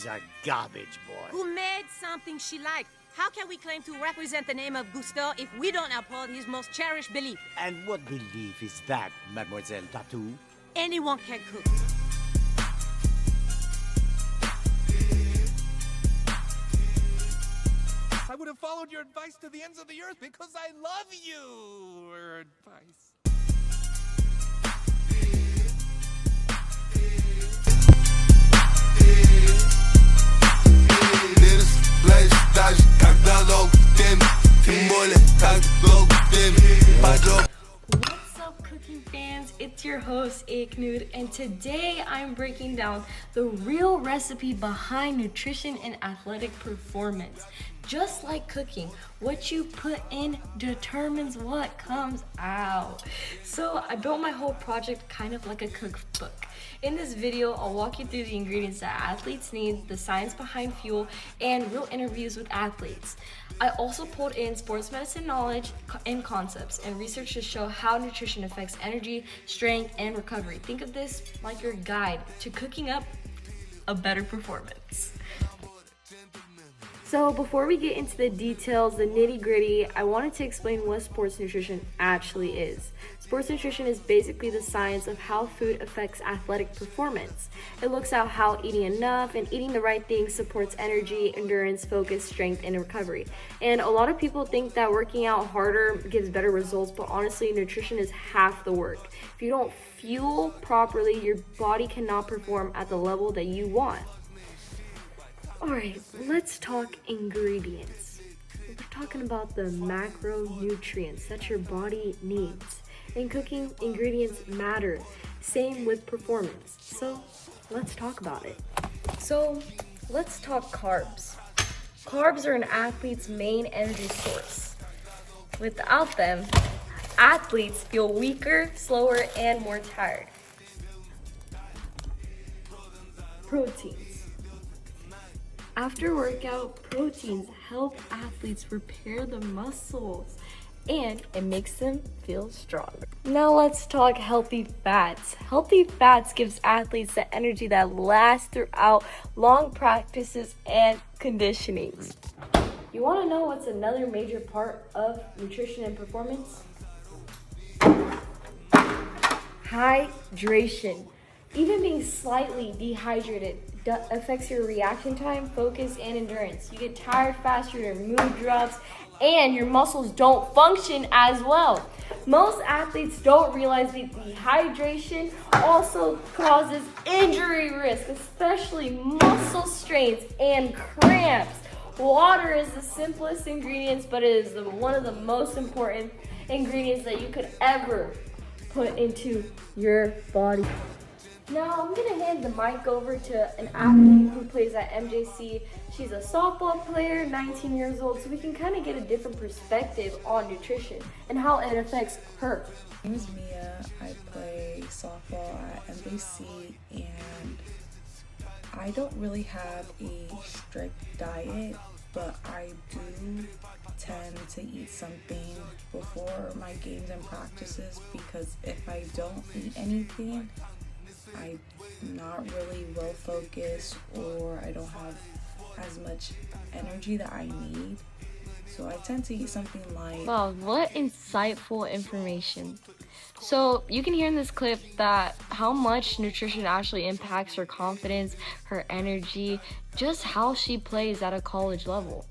He's a garbage boy. Who made something she liked? How can we claim to represent the name of Gusto if we don't uphold his most cherished belief? And what belief is that, Mademoiselle Tattoo? Anyone can cook. I would have followed your advice to the ends of the earth because I love you. Or advice. What's up, cooking fans? It's your host, Aknud, and today I'm breaking down the real recipe behind nutrition and athletic performance. Just like cooking, what you put in determines what comes out. So I built my whole project kind of like a cookbook. In this video, I'll walk you through the ingredients that athletes need, the science behind fuel, and real interviews with athletes. I also pulled in sports medicine knowledge and concepts and research to show how nutrition affects energy, strength, and recovery. Think of this like your guide to cooking up a better performance. So before we get into the details, the nitty-gritty, I wanted to explain what sports nutrition actually is. Sports nutrition is basically the science of how food affects athletic performance. It looks at how eating enough and eating the right things supports energy, endurance, focus, strength, and recovery. And a lot of people think that working out harder gives better results, but honestly, nutrition is half the work. If you don't fuel properly, your body cannot perform at the level that you want. Alright, let's talk ingredients. We're talking about the macronutrients that your body needs. In cooking, ingredients matter. Same with performance. So, let's talk about it. So, let's talk carbs. Carbs are an athlete's main energy source. Without them, athletes feel weaker, slower, and more tired. Proteins. After workout, proteins help athletes repair the muscles and it makes them feel stronger. Now let's talk healthy fats. Healthy fats gives athletes the energy that lasts throughout long practices and conditionings. You want to know what's another major part of nutrition and performance? Hydration. Even being slightly dehydrated affects your reaction time, focus, and endurance. You get tired faster, your mood drops, and your muscles don't function as well. Most athletes don't realize that dehydration also causes injury risk, especially muscle strains and cramps. Water is the simplest ingredients, but it is one of the most important ingredients that you could ever put into your body. Now I'm gonna hand the mic over to an athlete who plays at MJC. She's a softball player, 19 years old, so we can kind of get a different perspective on nutrition and how it affects her. My name is Mia. I play softball at MJC, and I don't really have a strict diet, but I do tend to eat something before my games and practices, because if I don't eat anything, I'm not really well focused, or I don't have as much energy that I need. So I tend to eat something light. Wow, what insightful information. So you can hear in this clip that how much nutrition actually impacts her confidence, her energy, just how she plays at a college level.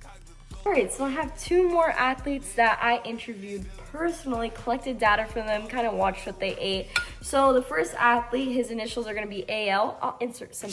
Alright, so I have two more athletes that I interviewed personally, collected data from them, kind of watched what they ate. So the first athlete, his initials are going to be AL. I'll insert some.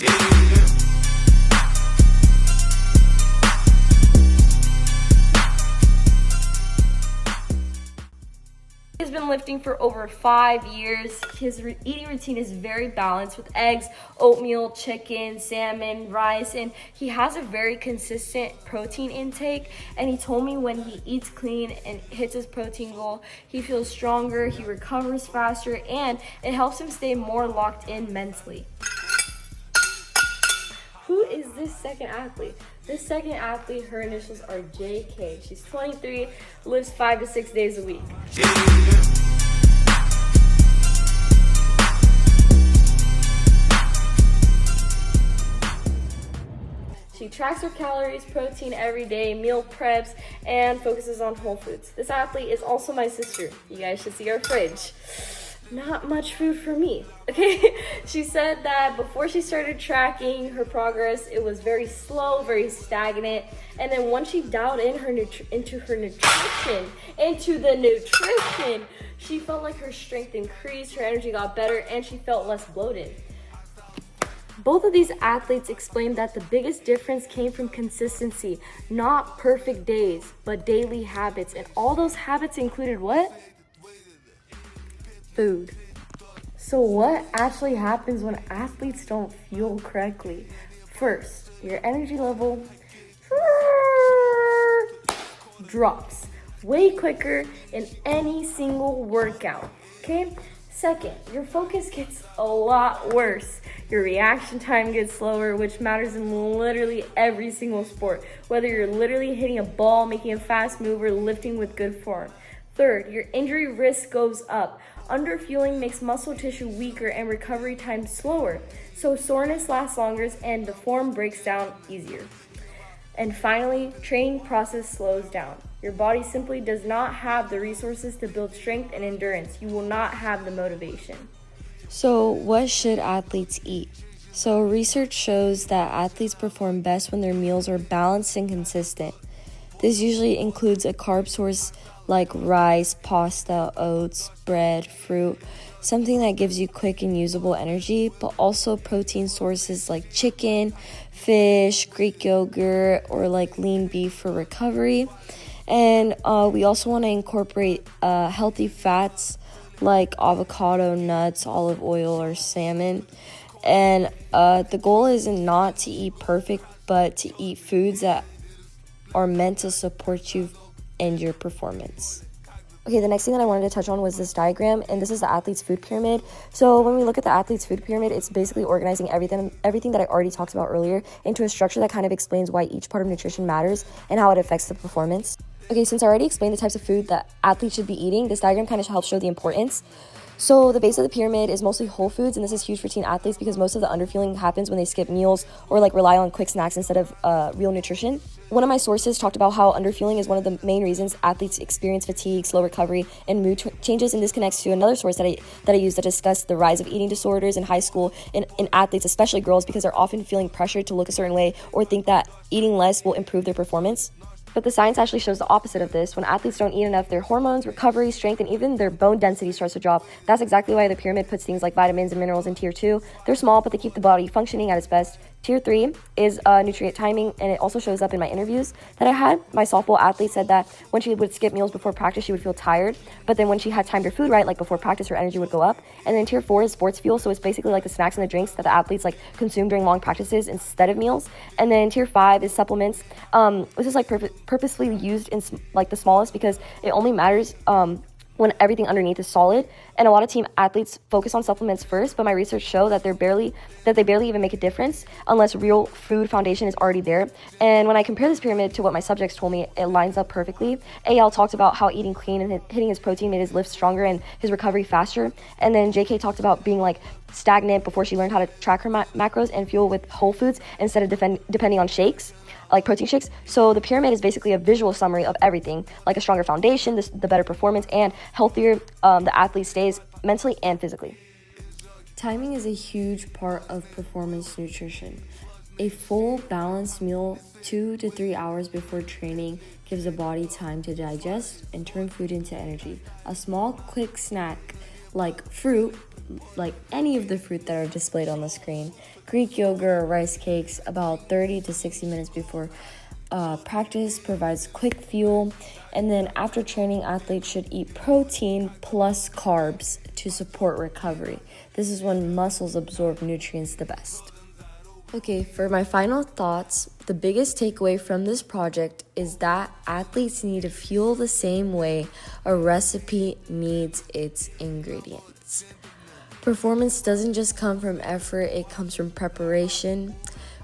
He's been lifting for over 5 years. His eating routine is very balanced with eggs, oatmeal, chicken, salmon, rice, and he has a very consistent protein intake. And he told me when he eats clean and hits his protein goal, he feels stronger, he recovers faster, and it helps him stay more locked in mentally. Who is this second athlete? This second athlete, her initials are JK. She's 23, lives 5 to 6 days a week. She tracks her calories, protein every day, meal preps, and focuses on whole foods. This athlete is also my sister. You guys should see our fridge. Not much food for me, okay? She said that before she started tracking her progress, it was very slow, very stagnant. And then once she dialed in into the nutrition, she felt like her strength increased, her energy got better, and she felt less bloated. Both of these athletes explained that the biggest difference came from consistency, not perfect days, but daily habits. And all those habits included what? Food. So what actually happens when athletes don't fuel correctly? First, your energy level drops way quicker in any single workout, okay? Second, your focus gets a lot worse. Your reaction time gets slower, which matters in literally every single sport, whether you're literally hitting a ball, making a fast move, or lifting with good form. Third, your injury risk goes up. Underfueling makes muscle tissue weaker and recovery time slower, so soreness lasts longer and the form breaks down easier. And finally, training process slows down. Your body simply does not have the resources to build strength and endurance. You will not have the motivation. So what should athletes eat? So research shows that athletes perform best when their meals are balanced and consistent. This usually includes a carb source like rice, pasta, oats, bread, fruit, something that gives you quick and usable energy, but also protein sources like chicken, fish, Greek yogurt, or like lean beef for recovery. And we also want to incorporate healthy fats like avocado, nuts, olive oil, or salmon. And the goal is not to eat perfect, but to eat foods that are meant to support you and your performance. Okay, the next thing that I wanted to touch on was this diagram, and this is the athlete's food pyramid. So when we look at the athlete's food pyramid, it's basically organizing everything that I already talked about earlier into a structure that kind of explains why each part of nutrition matters and how it affects the performance. Okay, since I already explained the types of food that athletes should be eating, this diagram kind of helps show the importance. So the base of the pyramid is mostly whole foods, and this is huge for teen athletes because most of the underfueling happens when they skip meals or like rely on quick snacks instead of real nutrition. One of my sources talked about how underfueling is one of the main reasons athletes experience fatigue, slow recovery, and mood changes, and this connects to another source that I used to discuss the rise of eating disorders in high school in athletes, especially girls, because they're often feeling pressured to look a certain way or think that eating less will improve their performance. But the science actually shows the opposite of this. When athletes don't eat enough, their hormones, recovery, strength, and even their bone density starts to drop. That's exactly why the pyramid puts things like vitamins and minerals in tier 2. They're small, but they keep the body functioning at its best. Tier 3 is nutrient timing, and it also shows up in my interviews that I had. My softball athlete said that when she would skip meals before practice, she would feel tired. But then when she had timed her food right, like before practice, her energy would go up. And then tier 4 is sports fuel, so it's basically like the snacks and the drinks that the athletes like consume during long practices instead of meals. And then tier 5 is supplements. This is like purposefully used in like the smallest because it only matters when everything underneath is solid. And a lot of team athletes focus on supplements first, but my research show that they barely even make a difference unless real food foundation is already there. And when I compare this pyramid to what my subjects told me, it lines up perfectly. AL talked about how eating clean and hitting his protein made his lift stronger and his recovery faster. And then JK talked about being like stagnant before she learned how to track her macros and fuel with whole foods instead of depending on shakes, like protein shakes. So the pyramid is basically a visual summary of everything, like a stronger foundation, the better performance, and healthier the athlete stays mentally and physically. Timing is a huge part of performance nutrition. A full balanced meal 2 to 3 hours before training gives the body time to digest and turn food into energy. A small quick snack like fruit, like any of the fruit that are displayed on the screen, Greek yogurt or rice cakes about 30 to 60 minutes before practice provides quick fuel. And then after training, athletes should eat protein plus carbs to support recovery. This is when muscles absorb nutrients the best. Okay, for my final thoughts, the biggest takeaway from this project is that athletes need to fuel the same way a recipe needs its ingredients. Performance doesn't just come from effort, it comes from preparation.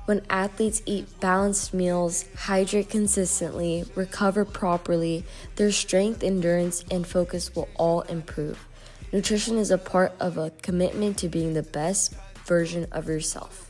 When athletes eat balanced meals, hydrate consistently, recover properly, their strength, endurance, and focus will all improve. Nutrition is a part of a commitment to being the best version of yourself.